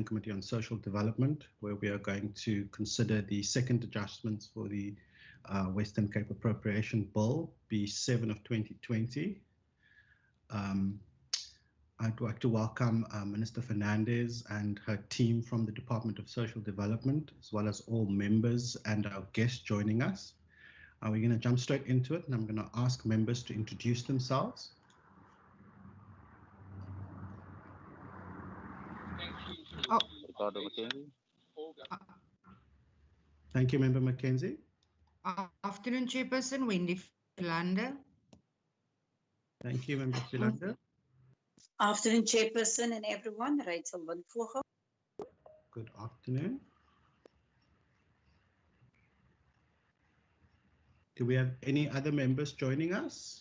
Standing Committee on Social Development, where we are going to consider the second adjustments for the Western Cape Appropriation Bill, B7 of 2020. I'd like to welcome Minister Fernandez and her team from the Department of Social Development, as well as all members and our guests joining us. We're going to jump straight into it, and I'm going to ask members to introduce themselves. Thank you, Member Mackenzie. Afternoon, Chairperson Wendy Philander. Thank you, Member Philander. Afternoon, Chairperson and everyone. Rachel van Vogel. Good afternoon. Do we have any other members joining us?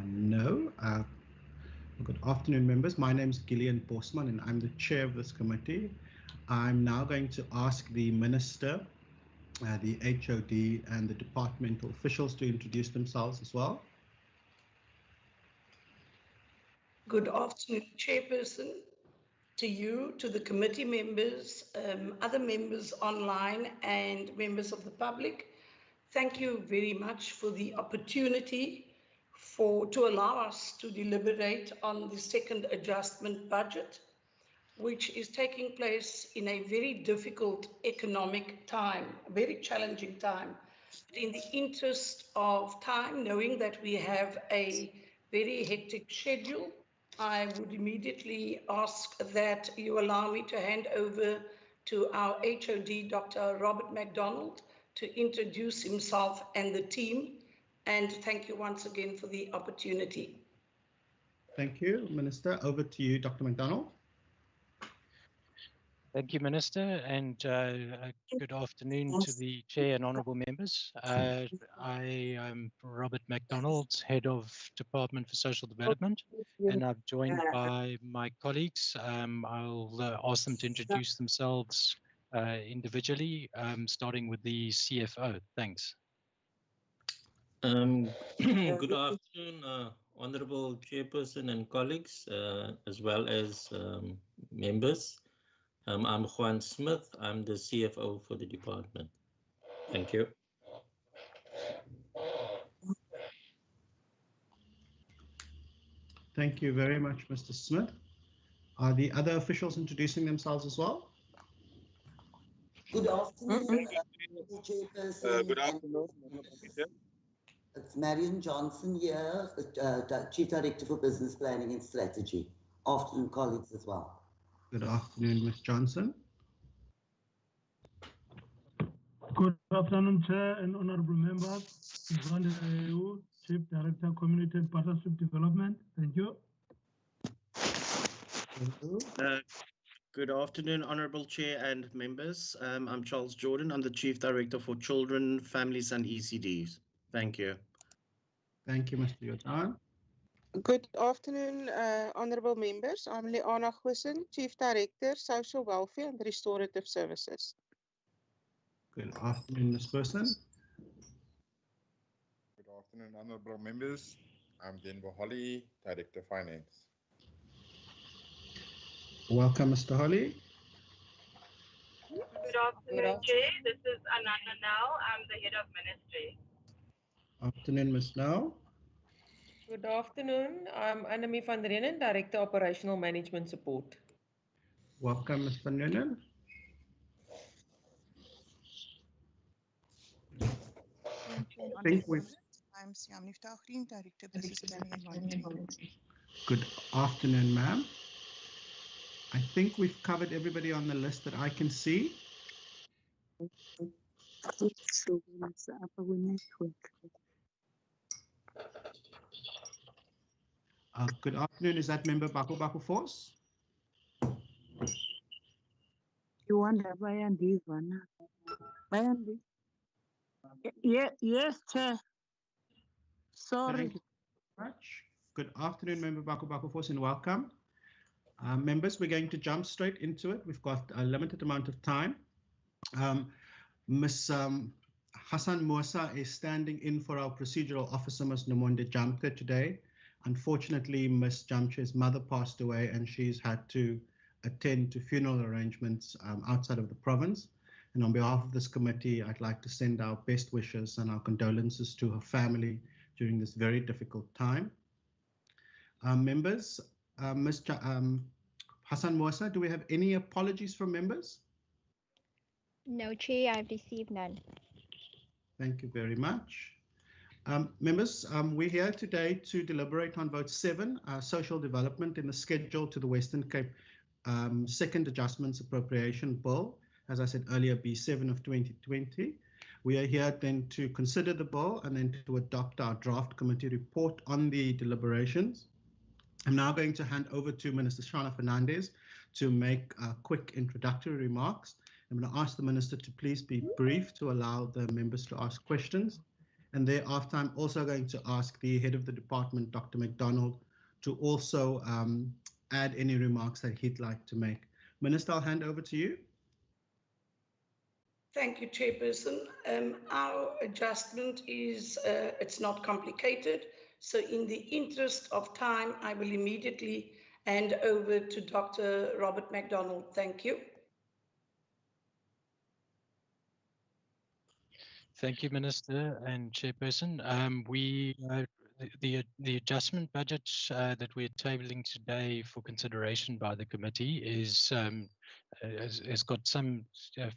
No. Good afternoon, members. My name is Gillian Bosman, and I'm the chair of this committee. I'm now going to ask the Minister, the HOD, and the departmental officials to introduce themselves as well. Good afternoon, Chairperson, to you, to the committee members, other members online, and members of the public. Thank you very much for the opportunity to allow us to deliberate on the second adjustment budget, which is taking place in a very difficult economic time, a very challenging time. In the interest of time, knowing that we have a very hectic schedule, I would immediately ask that you allow me to hand over to our HOD, Dr. Robert MacDonald, to introduce himself and the team. And thank you once again for the opportunity. Thank you, Minister. Over to you, Dr. MacDonald. Thank you, Minister, and good afternoon to the Chair and honourable members. I am Robert MacDonald, Head of Department for Social Development, and I'm joined by my colleagues. I'll ask them to introduce themselves individually, starting with the CFO. Thanks. Good afternoon, Honourable Chairperson and colleagues, as well as members. I'm Juan Smith. I'm the CFO for the department. Thank you. Thank you very much, Mr. Smith. Are the other officials introducing themselves as well? Good afternoon, Chairperson. Good afternoon. It's Marion Johnson here, the Chief Director for Business Planning and Strategy. Afternoon, colleagues as well. Good afternoon, Ms. Johnson. Good afternoon, Chair and honourable members. Brandon Ayew, Chief Director, Community and Partnership Development. Thank you. Good afternoon, Honourable Chair and members. I'm Charles Jordan. I'm the Chief Director for Children, Families and ECDs. Thank you. Thank you, Mr. Jordan. Good afternoon, honourable members. I'm Leanna Goosen, Chief Director, Social Welfare and Restorative Services. Good afternoon, Ms. Person. Good afternoon, honourable members. I'm Denver Holly, Director Finance. Welcome, Mr. Holly. Good afternoon, Chair. This is Ananda Now. I'm the Head of Ministry. Afternoon, Ms. Now. Good afternoon. I'm Annemie van Renen, Director Operational Management Support. Welcome, Ms. van Renen. I'm Siam Niftaghreen, Director Business Planning and Monitoring. Good afternoon, ma'am. I think we've covered everybody on the list that I can see. Good afternoon. Is that Member Baku Force? You want to buy on this one? Buy on this? Yeah, yes, Chair. Sorry. Thank you very much. Good afternoon, Member Baku Force, and welcome. Members, we're going to jump straight into it. We've got a limited amount of time. Ms. Hassan Musa is standing in for our procedural officer, Ms. Nomonde Jamke, today. Unfortunately, Ms. Jamche's mother passed away and she's had to attend to funeral arrangements outside of the province. And on behalf of this committee, I'd like to send our best wishes and our condolences to her family during this very difficult time. Members, Hassan Musa, do we have any apologies from members? No, Chair, I've received none. Thank you very much. Members, we're here today to deliberate on vote 7, social development in the schedule to the Western Cape second adjustments appropriation bill, as I said earlier, B7 of 2020. We are here then to consider the bill and then to adopt our draft committee report on the deliberations. I'm now going to hand over to Minister Shana Fernandez to make quick introductory remarks. I'm going to ask the Minister to please be brief to allow the members to ask questions. And thereafter, I'm also going to ask the head of the department, Dr. McDonald, to also add any remarks that he'd like to make. Minister, I'll hand over to you. Thank you, Chairperson. Our adjustment is, it's not complicated. So in the interest of time, I will immediately hand over to Dr. Robert McDonald. Thank you. Thank you, Minister and Chairperson. The adjustment budget that we're tabling today for consideration by the committee has got some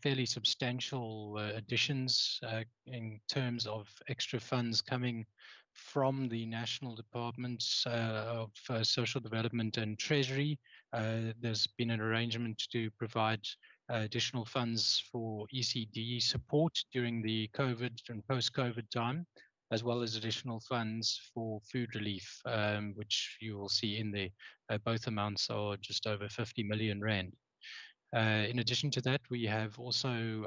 fairly substantial additions in terms of extra funds coming from the National Departments of Social Development and Treasury. There's been an arrangement to provide additional funds for ECD support during the COVID and post-COVID time, as well as additional funds for food relief, which you will see in there. Both amounts are just over 50 million rand. In addition to that, we have also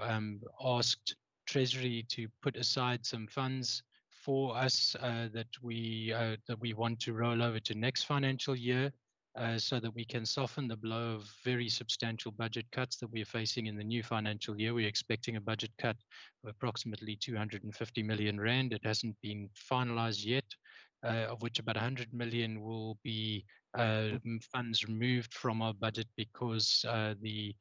asked Treasury to put aside some funds for us that we want to roll over to next financial year, so that we can soften the blow of very substantial budget cuts that we are facing in the new financial year. We're expecting a budget cut of approximately 250 million rand. It hasn't been finalized yet, of which about 100 million will be funds removed from our budget because the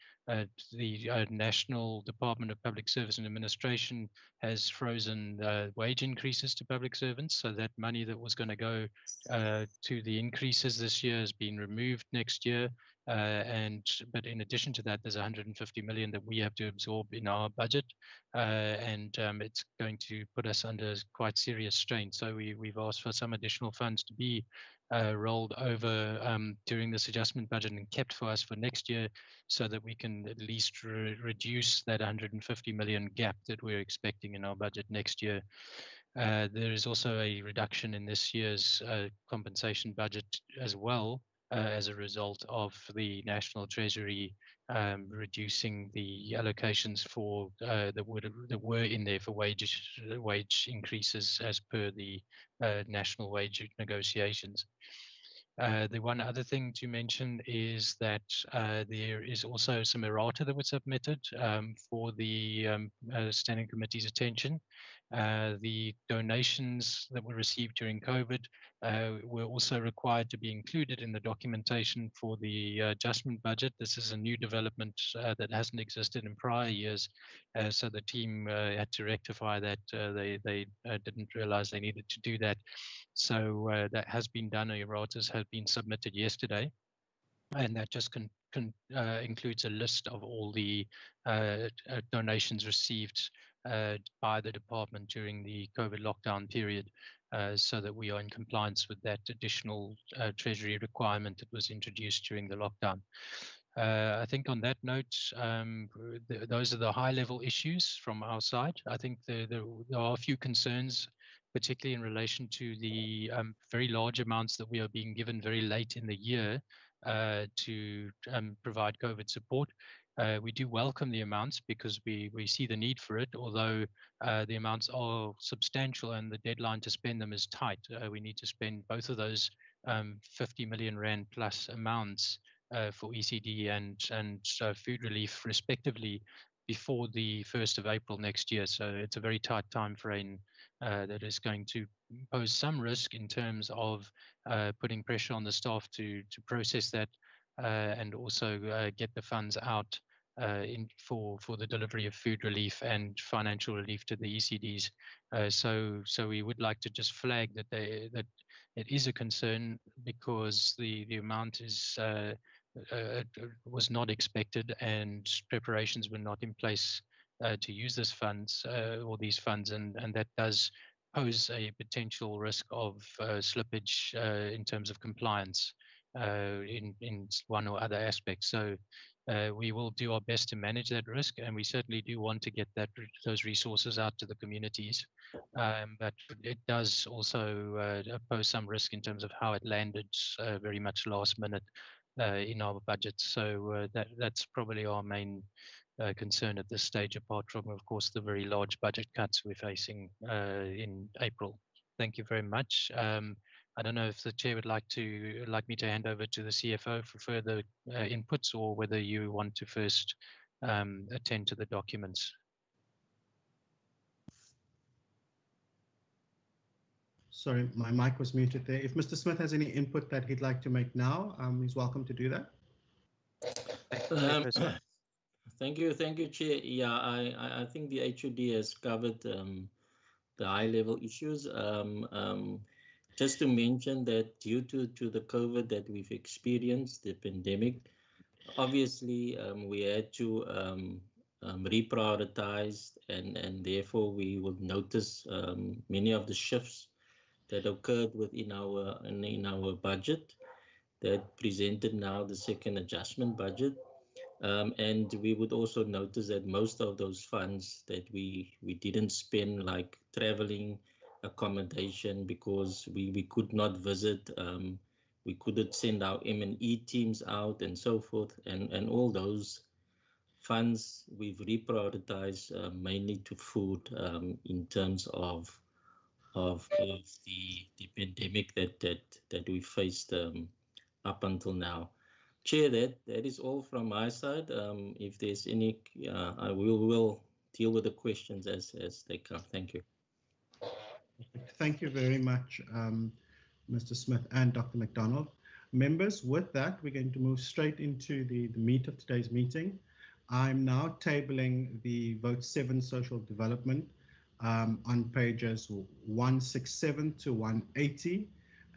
National Department of Public Service and Administration has frozen wage increases to public servants. So that money that was going to go to the increases this year has been removed next year. But in addition to that, there's 150 million that we have to absorb in our budget, and it's going to put us under quite serious strain. So we've asked for some additional funds to be rolled over during this adjustment budget and kept for us for next year, so that we can at least reduce that 150 million gap that we're expecting in our budget next year. There is also a reduction in this year's compensation budget as well, as a result of the National Treasury reducing the allocations for that were in there for wage increases as per the national wage negotiations. The one other thing to mention is that there is also some errata that were submitted for the Standing Committee's attention. The donations that were received during COVID were also required to be included in the documentation for the adjustment budget. This is a new development that hasn't existed in prior years, so the team had to rectify that. They didn't realize they needed to do that. So that has been done. Erratas have been submitted yesterday, and that just includes a list of all the donations received by the department during the COVID lockdown period, so that we are in compliance with that additional Treasury requirement that was introduced during the lockdown. I think on that note, those are the high-level issues from our side. I think there are a few concerns, particularly in relation to the very large amounts that we are being given very late in the year to provide COVID support. We do welcome the amounts because we see the need for it, although the amounts are substantial and the deadline to spend them is tight. We need to spend both of those 50 million rand plus amounts for ECD and food relief respectively before the 1st of April next year. So it's a very tight time frame that is going to pose some risk in terms of putting pressure on the staff to process that and also get the funds out for the delivery of food relief and financial relief to the ECDs. So we would like to just flag that that it is a concern because the amount is was not expected and preparations were not in place to use this funds or these funds, and that does pose a potential risk of slippage in terms of compliance in one or other aspect. So we will do our best to manage that risk, and we certainly do want to get those resources out to the communities. But it does also pose some risk in terms of how it landed very much last minute in our budget. So that's probably our main concern at this stage, apart from, of course, the very large budget cuts we're facing in April. Thank you very much. I don't know if the chair would like me to hand over to the CFO for further inputs, or whether you want to first attend to the documents. Sorry, my mic was muted there. If Mr. Smith has any input that he'd like to make now, he's welcome to do that. Thank you, Chair. Yeah, I think the HOD has covered the high-level issues. Just to mention that due to the COVID that we've experienced, the pandemic, obviously we had to reprioritize, and therefore we will notice many of the shifts that occurred within our budget that presented now the second adjustment budget. And we would also notice that most of those funds that we didn't spend, like traveling, accommodation, because we could not visit, we couldn't send our M&E teams out and so forth, and all those funds we've reprioritized mainly to food in terms of the pandemic that we faced up until now. Chair, that is all from my side. If there's any, I will deal with the questions as they come. Thank you. Thank you very much, Mr. Smith and Dr. McDonald. Members, with that, we're going to move straight into the meat of today's meeting. I'm now tabling the Vote 7 Social Development on pages 167 to 180,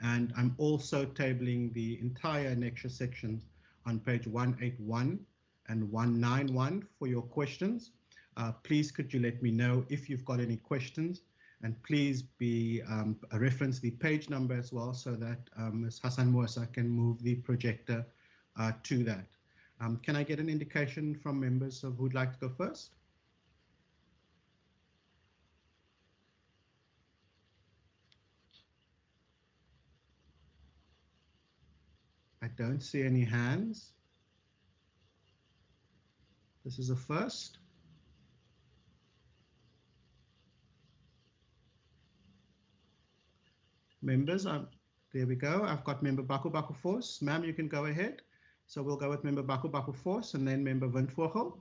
and I'm also tabling the entire annexure sections on page 181 and 191 for your questions. Please could you let me know if you've got any questions, and please reference the page number as well, so that Ms. Hassan Musa can move the projector to that. Can I get an indication from members of who'd like to go first? I don't see any hands. This is a first. Members, there we go. I've got member Baku Force. Ma'am, you can go ahead. So we'll go with member Baku Force and then member Windvogel.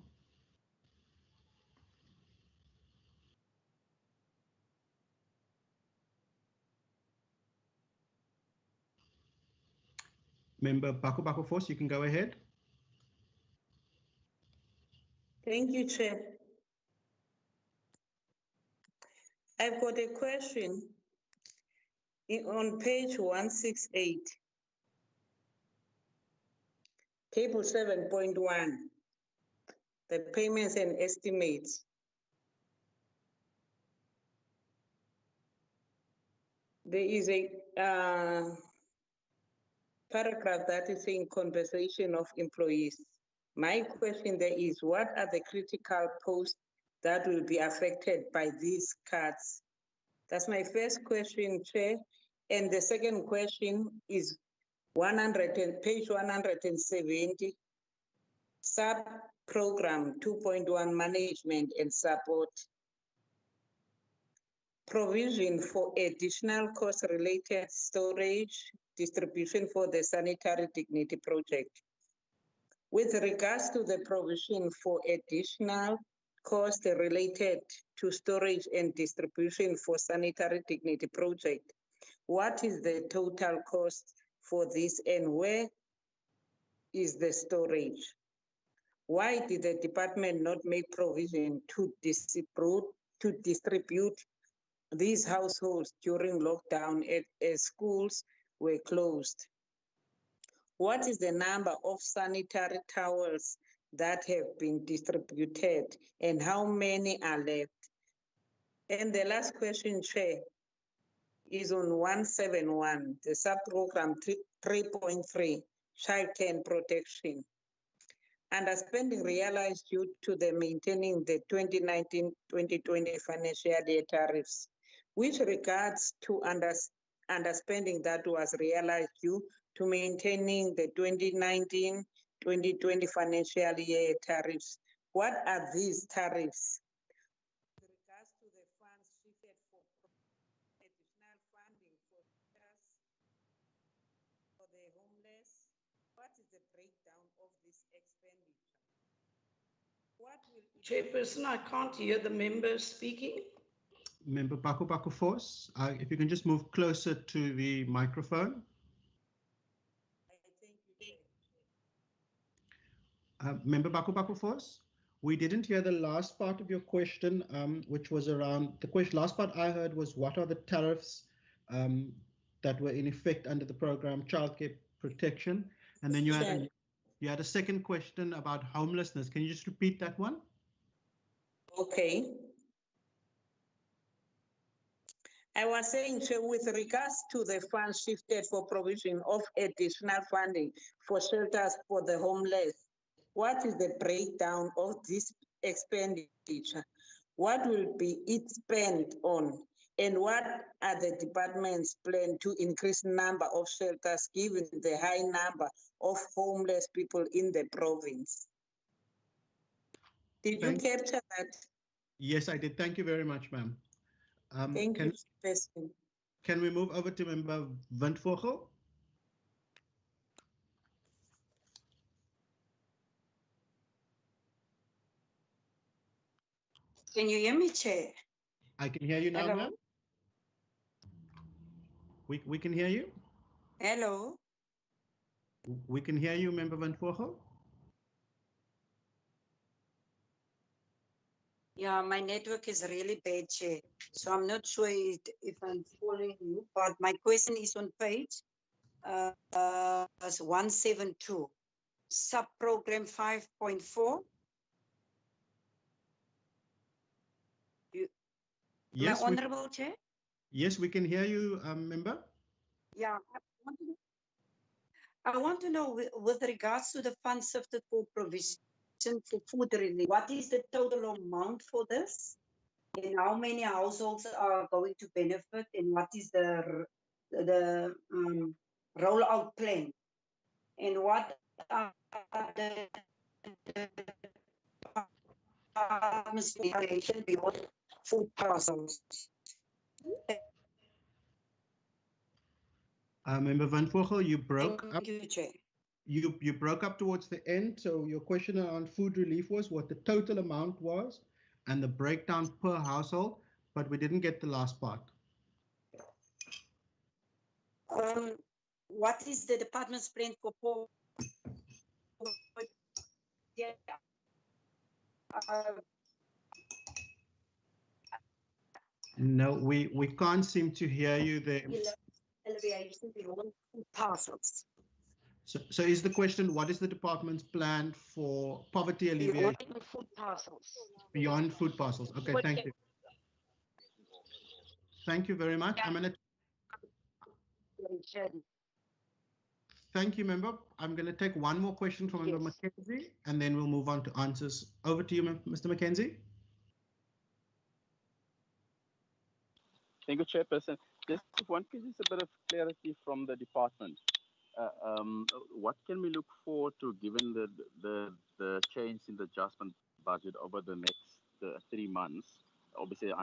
Member Baku Force, you can go ahead. Thank you, Chair. I've got a question on page 168, table 7.1, the payments and estimates. There is a paragraph that is saying compensation of employees. My question there is, what are the critical posts that will be affected by these cuts? That's my first question, Chair. And the second question is page 170, sub-program 2.1, management and support. Provision for additional cost-related storage distribution for the sanitary dignity project. With regards to the provision for additional cost related to storage and distribution for sanitary dignity project. What is the total cost for this and where is the storage? Why did the department not make provision to distribute these households during lockdown as schools were closed? What is the number of sanitary towels that have been distributed and how many are left? And the last question, Chair, is on 171, the sub-program 3.3, child care and protection. Underspending realized due to the maintaining the 2019-2020 financial year tariffs, which regards to underspending that was realized due to maintaining the 2019-2020 financial year tariffs. What are these tariffs? With regards to the funds shifted for additional funding for the homeless, what is the breakdown of this expenditure? What will Chairperson, I can't hear the member speaking. Member Baku Force, if you can just move closer to the microphone. Member Baku Force, we didn't hear the last part of your question, which was around the question. Last part I heard was what are the tariffs that were in effect under the program childcare protection, and then you had a second question about homelessness. Can you just repeat that one? Okay. I was saying, so with regards to the funds shifted for provision of additional funding for shelters for the homeless, what is the breakdown of this expenditure? What will be it spent on? And what are the department's plan to increase number of shelters given the high number of homeless people in the province? Did you capture that? Yes, I did. Thank you very much, ma'am. Thank you, Chairperson. Can we move over to Member Windvogel? Can you hear me, Chair? I can hear you now, Hello? ma'am. We can hear you. Hello? We can hear you, Member Windvogel. Yeah, my network is really bad, Chair. So I'm not sure if I'm following you, but my question is on page 172, sub-program 5.4. Yes, my Honorable Chair? Yes, we can hear you, Member. Yeah, I want to know with regards to the funds shifted for provision for food relief, what is the total amount for this? And how many households are going to benefit? And what is the rollout plan? And what are the beyond food parcels? Member Windvogel, you broke up. Thank you, Chair. You broke up towards the end. So your question on food relief was what the total amount was and the breakdown per household, but we didn't get the last part. What is the department's plan for poor? Yeah. No, we can't seem to hear you there. Alleviation beyond food parcels. So is the question, what is the department's plan for poverty alleviation? Beyond food parcels. Beyond food parcels. Okay, thank you. Thank you very much. I'm going to... Thank you, member. I'm going to take one more question from Member Mackenzie, and then we'll move on to answers. Over to you, Mr. Mackenzie. Thank you, Chairperson. Just one piece is a bit of clarity from the department. What can we look forward to given the change in the adjustment budget over the next 3 months, obviously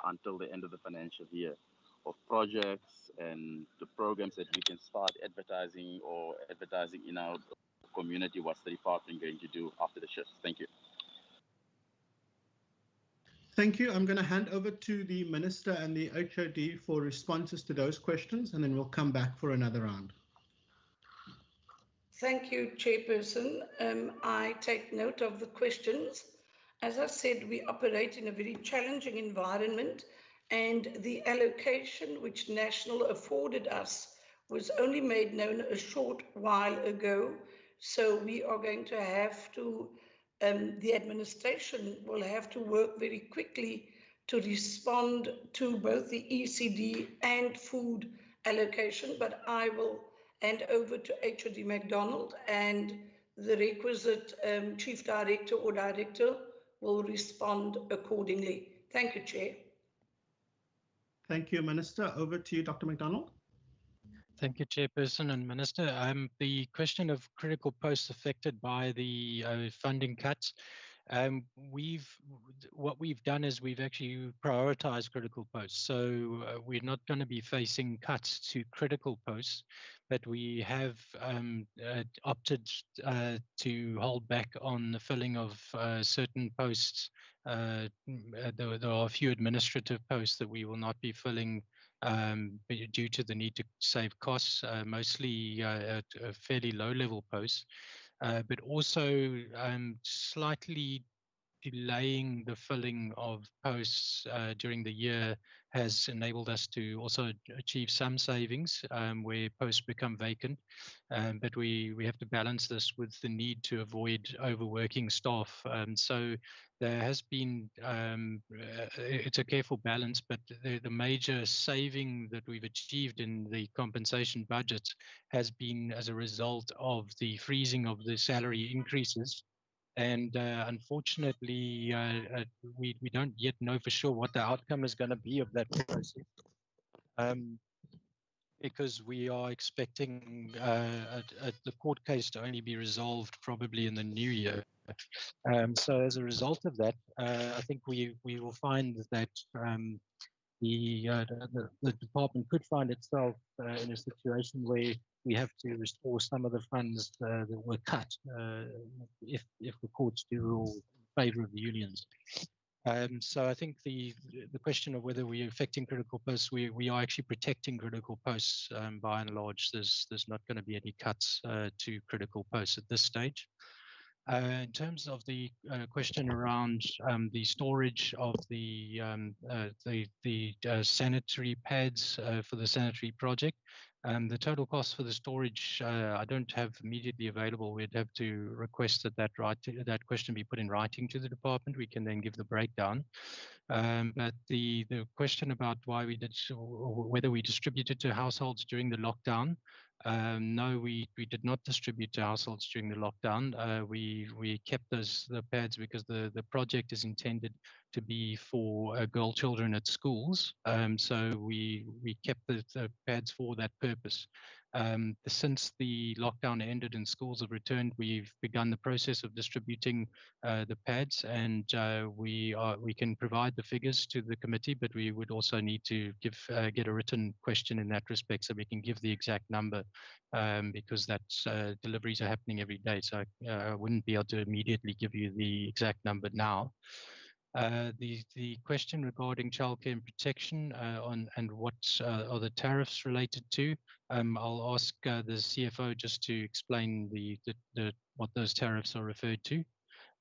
until the end of the financial year, of projects and the programs that we can start advertising in our community? What's the department going to do after the shifts? Thank you. Thank you. I'm going to hand over to the Minister and the HOD for responses to those questions, and then we'll come back for another round. Thank you, Chairperson. I take note of the questions. As I said, we operate in a very challenging environment, and the allocation which National afforded us was only made known a short while ago. So we are going to have to, the administration will have to work very quickly to respond to both the ECD and food allocation, but I will hand over to HOD MacDonald, and the requisite Chief Director or Director will respond accordingly. Thank you, Chair. Thank you, Minister. Over to you, Dr. MacDonald. Thank you, Chairperson and Minister. The question of critical posts affected by the funding cuts, what we've done is we've actually prioritized critical posts. So we're not going to be facing cuts to critical posts, but we have opted to hold back on the filling of certain posts. There are a few administrative posts that we will not be filling due to the need to save costs, mostly at fairly low-level posts, but also slightly delaying the filling of posts during the year has enabled us to also achieve some savings where posts become vacant. But we have to balance this with the need to avoid overworking staff. So there has been, it's a careful balance, but the major saving that we've achieved in the compensation budget has been as a result of the freezing of the salary increases. And unfortunately, we don't yet know for sure what the outcome is going to be of that process, because we are expecting the court case to only be resolved probably in the new year. So as a result of that, I think we will find that the department could find itself in a situation where we have to restore some of the funds that were cut if the courts do rule in favour of the unions. So I think the question of whether we're affecting critical posts, we are actually protecting critical posts by and large. There's not going to be any cuts to critical posts at this stage. In terms of the question around the storage of the sanitary pads for the sanitary project, the total cost for the storage I don't have immediately available. We'd have to request that question be put in writing to the department. We can then give the breakdown. But the question about why we did, whether we distributed to households during the lockdown, no, we did not distribute to households during the lockdown. We kept the pads because the project is intended to be for girl children at schools. So we kept the pads for that purpose. Since the lockdown ended and schools have returned, we've begun the process of distributing the pads, and we can provide the figures to the committee, but we would also need to get a written question in that respect so we can give the exact number, because that's deliveries are happening every day. So I wouldn't be able to immediately give you the exact number now. The question regarding childcare and protection and what are the tariffs related to, I'll ask the CFO just to explain what those tariffs are referred to.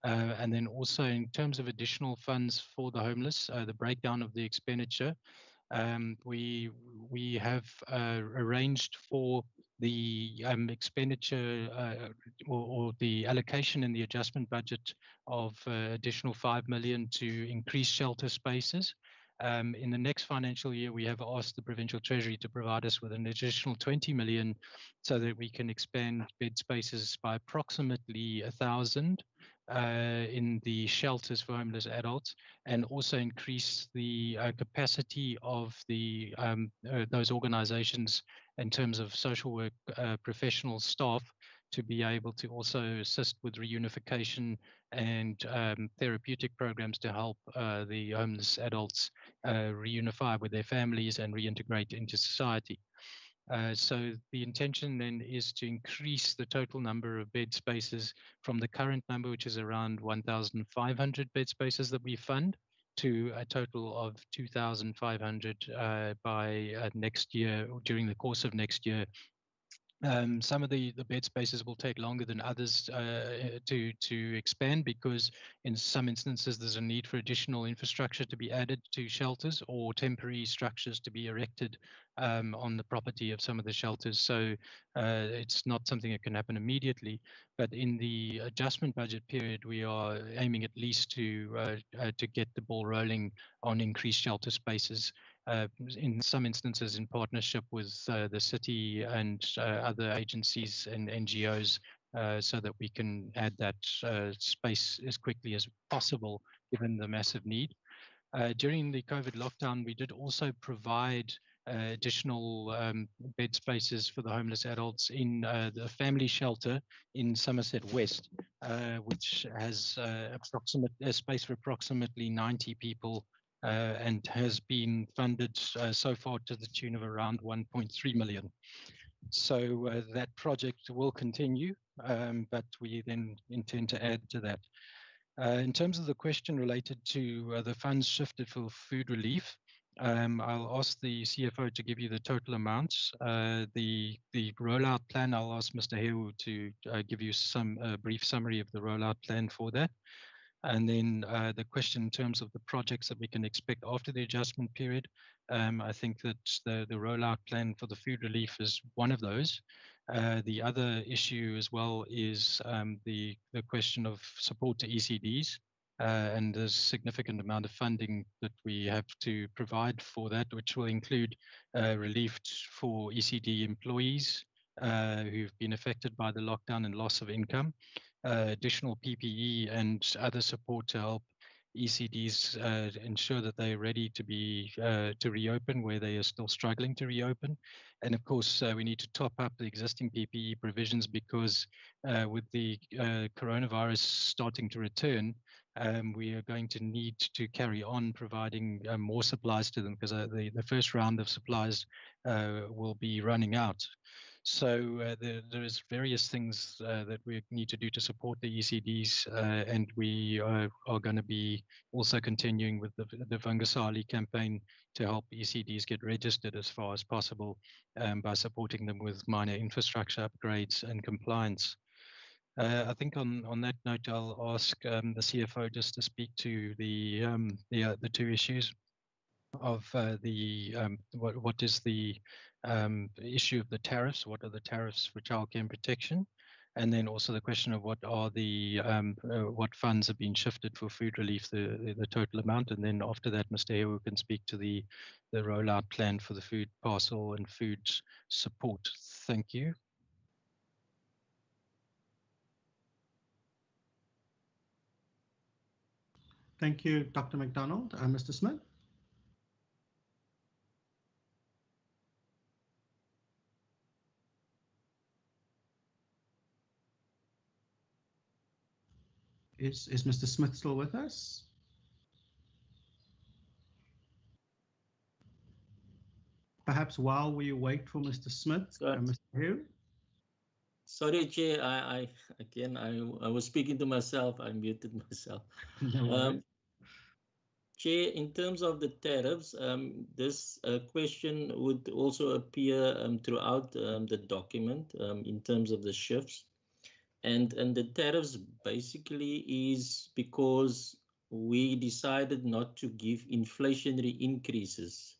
And then also in terms of additional funds for the homeless, the breakdown of the expenditure, we have arranged for the expenditure or the allocation in the adjustment budget of additional 5 million to increase shelter spaces. In the next financial year, we have asked the Provincial Treasury to provide us with an additional 20 million so that we can expand bed spaces by approximately 1,000 in the shelters for homeless adults, and also increase the capacity of those organizations in terms of social work professional staff to be able to also assist with reunification and therapeutic programs to help the homeless adults reunify with their families and reintegrate into society. So the intention then is to increase the total number of bed spaces from the current number, which is around 1,500 bed spaces that we fund, to a total of 2,500 by next year, or during the course of next year. Some of the bed spaces will take longer than others to expand, because in some instances there's a need for additional infrastructure to be added to shelters, or temporary structures to be erected on the property of some of the shelters. So it's not something that can happen immediately, but in the adjustment budget period we are aiming at least to get the ball rolling on increased shelter spaces. In some instances in partnership with the city and other agencies and NGOs, so that we can add that space as quickly as possible, given the massive need. During the COVID lockdown, we did also provide additional bed spaces for the homeless adults in the family shelter in Somerset West, which has a space for approximately 90 people, and has been funded so far to the tune of around 1.3 million. So that project will continue, but we then intend to add to that. In terms of the question related to the funds shifted for food relief, I'll ask the CFO to give you the total amounts. The rollout plan, I'll ask Mr. Heu to give you some brief summary of the rollout plan for that. And then the question in terms of the projects that we can expect after the adjustment period, I think that the rollout plan for the food relief is one of those. The other issue as well is the question of support to ECDs. And there's a significant amount of funding that we have to provide for that, which will include relief for ECD employees who've been affected by the lockdown and loss of income, additional PPE and other support to help ECDs ensure that they're ready to reopen where they are still struggling to reopen. And of course, we need to top up the existing PPE provisions, because with the coronavirus starting to return, we are going to need to carry on providing more supplies to them, because the first round of supplies will be running out. So there is various things that we need to do to support the ECDs, and we are going to be also continuing with the Vangasali campaign to help ECDs get registered as far as possible, by supporting them with minor infrastructure upgrades and compliance. I think on that note, I'll ask the CFO just to speak to the two issues of what is the issue of the tariffs, what are the tariffs for childcare and protection, and then also the question of what are the what funds have been shifted for food relief, the total amount, and then after that, Mr. Heu can speak to the rollout plan for the food parcel and food support. Thank you. Thank you, Dr. McDonald. Mr. Smith? Is Mr. Smith still with us? Perhaps while we wait for Mr. Smith, Mr. Heu? Sorry, Chair, I was speaking to myself. I muted myself. No Chair, in terms of the tariffs, this question would also appear throughout the document in terms of the shifts. And the tariffs basically is because we decided not to give inflationary increases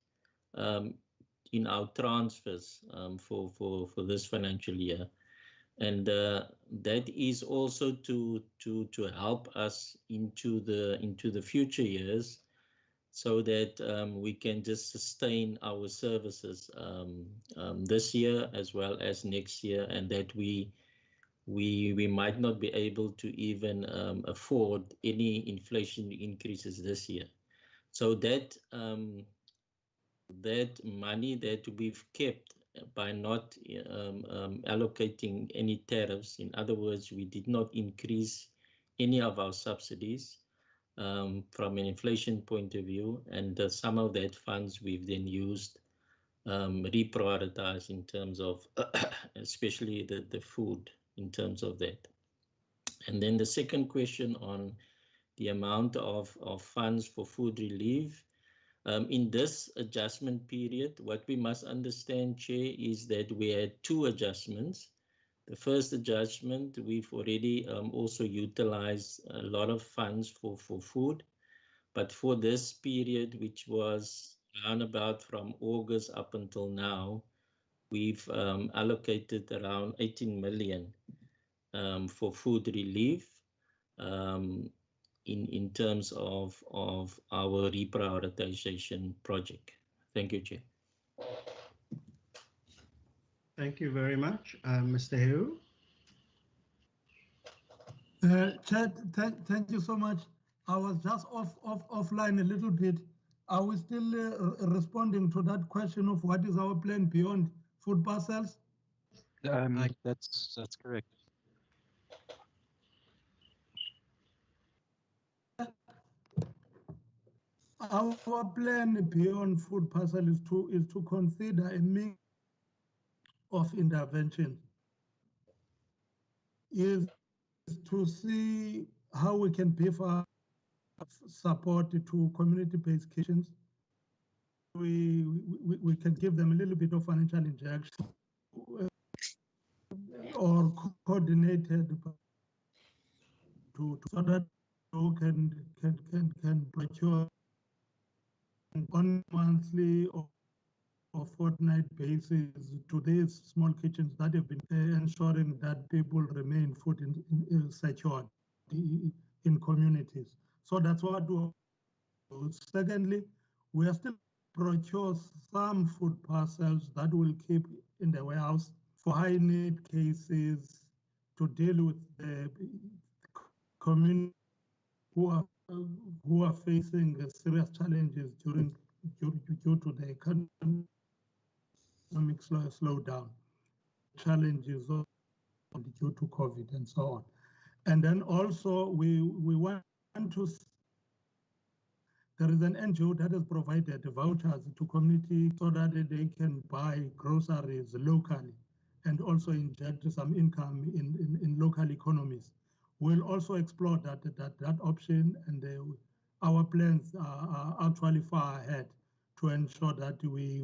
in our transfers for this financial year. And that is also to help us into the future years, so that we can just sustain our services this year as well as next year, and that we might not be able to even afford any inflation increases this year. So that that money that we've kept by not allocating any tariffs, in other words, we did not increase any of our subsidies from an inflation point of view, and some of that funds we've then used reprioritize in terms of especially the food, in terms of that. And then the second question on the amount of funds for food relief. In this adjustment period, what we must understand, Chair, is that we had two adjustments. The first adjustment, we've already also utilized a lot of funds for food. But for this period, which was around about from August up until now, we've allocated around 18 million for food relief in terms of our reprioritization project. Thank you, Chair. Thank you very much. Mr. Heu? Chair, thank you so much. I was just offline a little bit. Are we still responding to that question of what is our plan beyond food parcels? That's correct. Our plan beyond food parcel is to consider a mix of intervention. Is to see how we can beef up support to community-based kitchens. We can give them a little bit of financial injection or coordinated so that you can procure on monthly or fortnight basis to these small kitchens that have been ensuring that people remain food secured in communities. So that's what we do. Secondly, we are still procure some food parcels that will keep in the warehouse for high need cases to deal with the community who are facing serious challenges due to the economic slowdown, challenges due to COVID and so on. And then also we want to, there is an NGO that has provided vouchers to community so that they can buy groceries locally and also inject some income in local economies. We'll also explore that option, and our plans are actually far ahead to ensure that we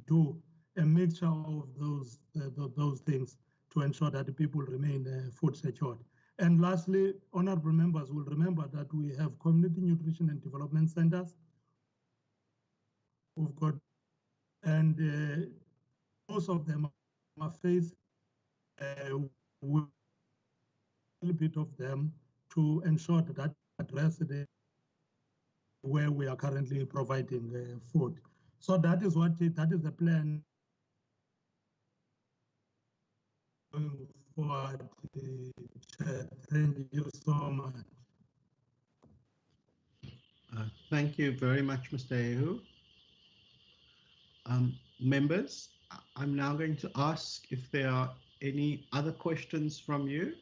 do a mixture of those things to ensure that the people remain food secured. And lastly, honorable members will remember that we have community nutrition and development centers. We've got, and most of them are faced with a little bit of them to ensure that address where we are currently providing food. So that is that is the plan going forward. Thank you so much. Thank you very much, Mr. Ehu. Members, I'm now going to ask if there are any other questions from you,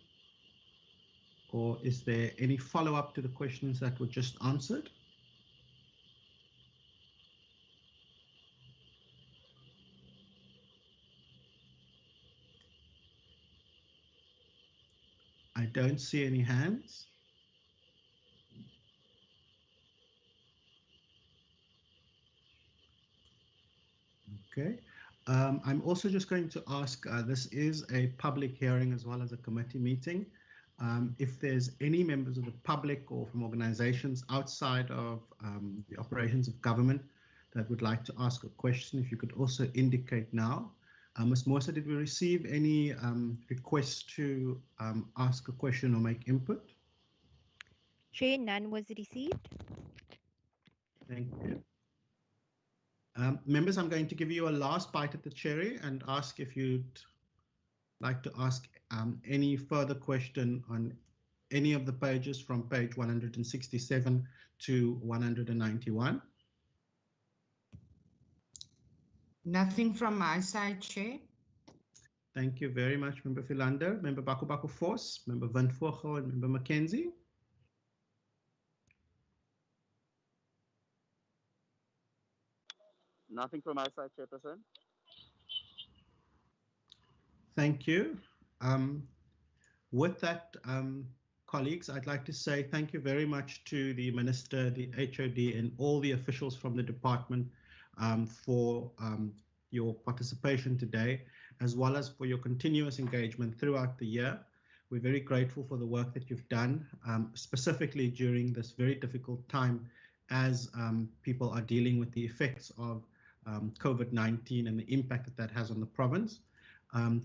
or is there any follow-up to the questions that were just answered? I don't see any hands. Okay. I'm also just going to ask, this is a public hearing as well as a committee meeting. If there's any members of the public or from organizations outside of the operations of government that would like to ask a question, if you could also indicate now. Ms. Mosa, did we receive any requests to ask a question or make input? Chair, none was received. Thank you. Members, I'm going to give you a last bite at the cherry and ask if you'd like to ask any further question on any of the pages from page 167 to 191. Nothing from my side, Chair. Thank you very much, Member Philander, Member Baku Force, Member Van Vogel, and Member Mackenzie. Nothing from my side, Chairperson. Thank you. With that, colleagues, I'd like to say thank you very much to the Minister, the HOD, and all the officials from the department for your participation today, as well as for your continuous engagement throughout the year. We're very grateful for the work that you've done, specifically during this very difficult time as people are dealing with the effects of COVID-19 and the impact that that has on the province.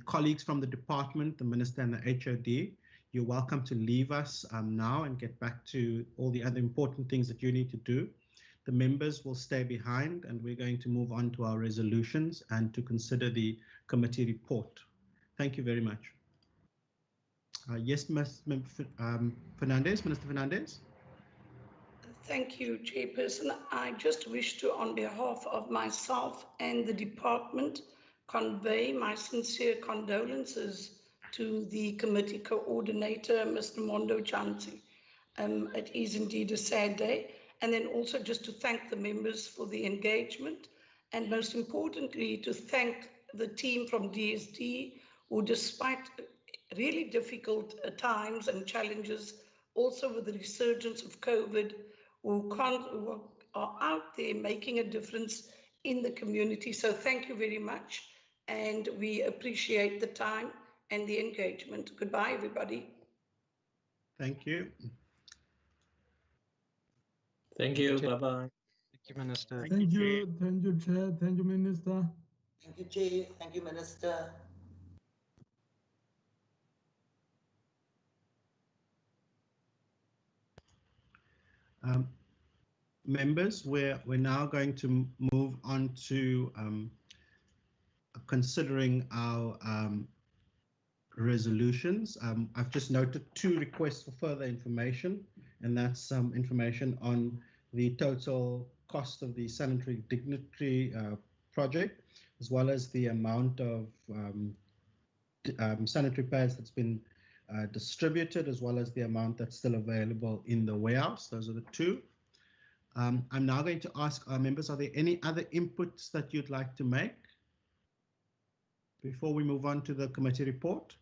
Colleagues from the department, the Minister and the HOD, you're welcome to leave us now and get back to all the other important things that you need to do. The members will stay behind and we're going to move on to our resolutions and to consider the committee report. Thank you very much. Yes, Fernandez, Minister Fernandez. Thank you, Chairperson. I just wish to, on behalf of myself and the department, convey my sincere condolences to the committee coordinator, Mr. Mondo Chanti. It is indeed a sad day. And then also just to thank the members for the engagement, and most importantly, to thank the team from DSD, who despite really difficult times and challenges, also with the resurgence of COVID, who are out there making a difference in the community. So thank you very much. And we appreciate the time and the engagement. Goodbye, everybody. Thank you. Thank you. Bye-bye. Thank you, Minister. Thank you. Thank you, Chair. Thank you, Minister. Thank you, Chair. Thank you, Minister. Members, we're now going to move on to considering our resolutions. I've just noted 2 requests for further information, and that's some information on the total cost of the sanitary dignity project, as well as the amount of sanitary pads that's been distributed, as well as the amount that's still available in the warehouse. Those are the 2. I'm now going to ask our members, are there any other inputs that you'd like to make before we move on to the committee report?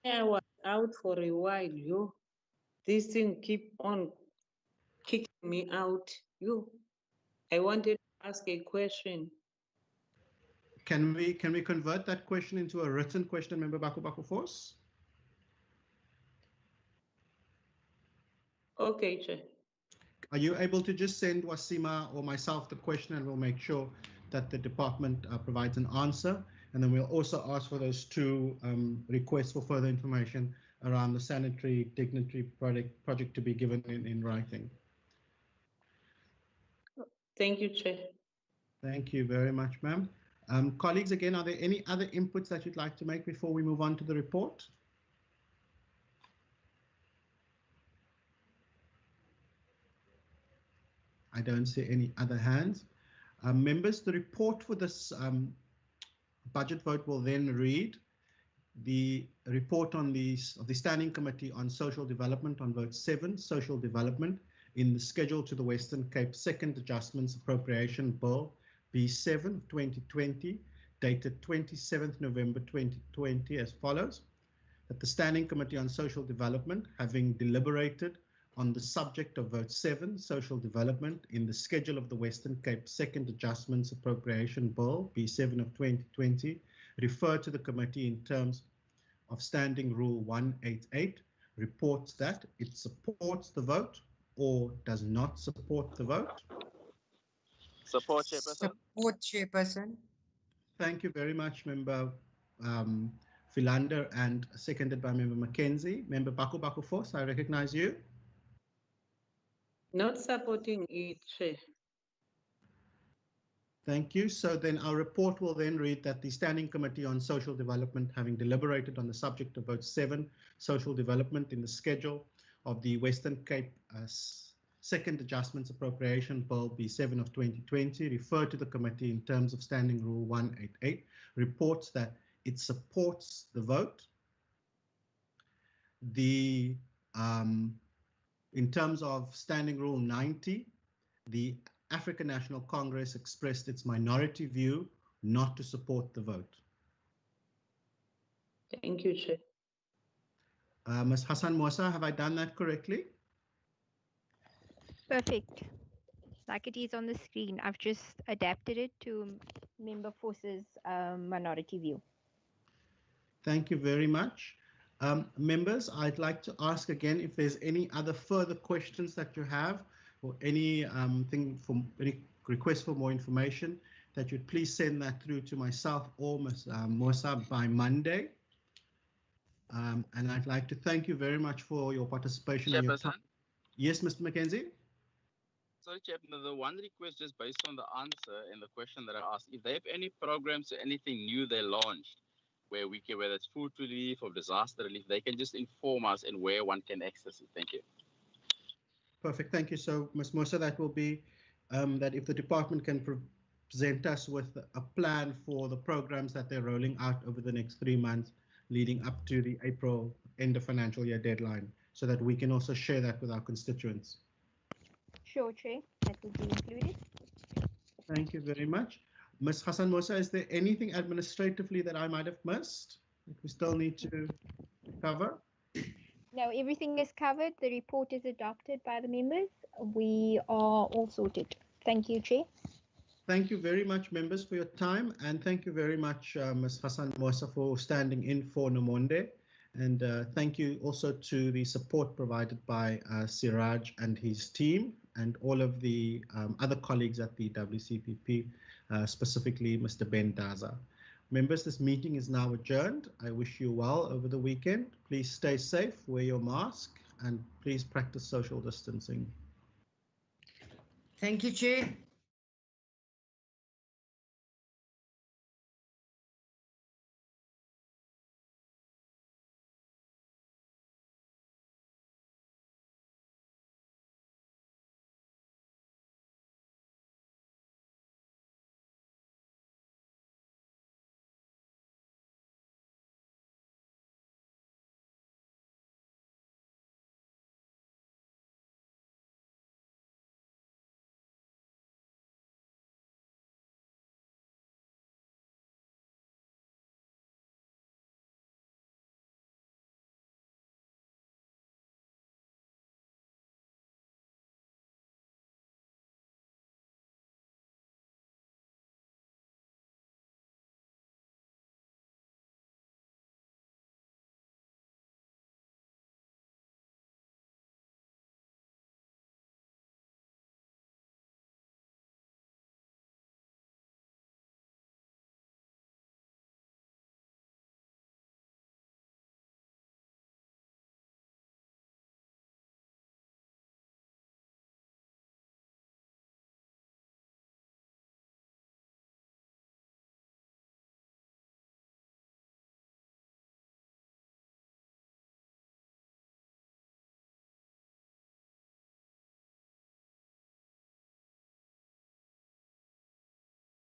I was out for a while, you. This thing keep on kicking me out, you. I wanted to ask a question. Can we convert that question into a written question, Member Baku Force? Okay, Chair. Are you able to just send Wasima or myself the question, and we'll make sure that the department provides an answer, and then we'll also ask for those 2 requests for further information around the sanitary dignity project to be given in writing. Thank you, Chair. Thank you very much, ma'am. Colleagues, again, are there any other inputs that you'd like to make before we move on to the report? I don't see any other hands. Members, the report for this budget vote will then read the report on the Standing Committee on Social Development on vote 7, Social Development, in the schedule to the Western Cape Second Adjustments Appropriation Bill B7 of 2020, dated 27th November 2020, as follows: that the Standing Committee on Social Development, having deliberated on the subject of vote 7, Social Development, in the schedule of the Western Cape Second Adjustments Appropriation Bill B7 of 2020, refer to the committee in terms of Standing Rule 188, reports that it supports the vote or does not support the vote. Support, Chairperson. Support, Chairperson. Thank you very much, Member Philander, and seconded by Member Mackenzie. Member Baku Force, I recognize you. Not supporting it, Chair. Thank you. So then our report will then read that the Standing Committee on Social Development, having deliberated on the subject of vote 7, Social Development, in the schedule of the Western Cape Second Adjustments Appropriation Bill B7 of 2020, refer to the committee in terms of Standing Rule 188, reports that it supports the vote. In terms of Standing Rule 90, the African National Congress expressed its minority view not to support the vote. Thank you, Chair. Ms. Hassan Mosa, have I done that correctly? Perfect. Like it is on the screen. I've just adapted it to Member Force's minority view. Thank you very much. Members, I'd like to ask again if there's any other further questions that you have or any any request for more information, that you'd please send that through to myself or Ms. Mosa by Monday. And I'd like to thank you very much for your participation and your time. Yes, Mr. Mackenzie? Sorry, Chair, the one request just based on the answer and the question that I asked, if they have any programs or anything new they launched, where we can, whether it's food relief or disaster relief, they can just inform us and where one can access it. Thank you. Perfect, thank you. So, Ms. Mosa, that will be that if the department can present us with a plan for the programs that they're rolling out over the next 3 months, leading up to the April end of financial year deadline, so that we can also share that with our constituents. Sure, Chair, that will be included. Thank you very much. Ms. Hassan Mosa, is there anything administratively that I might have missed that we still need to cover? No, everything is covered. The report is adopted by the members. We are all sorted. Thank you, Chair. Thank you very much, members, for your time. And thank you very much, Ms. Hassan Mosa, for standing in for Nomonde. And thank you also to the support provided by Siraj and his team and all of the other colleagues at the WCPP, specifically Mr. Ben Daza. Members, this meeting is now adjourned. I wish you well over the weekend. Please stay safe, wear your mask, and please practice social distancing. Thank you, Chair.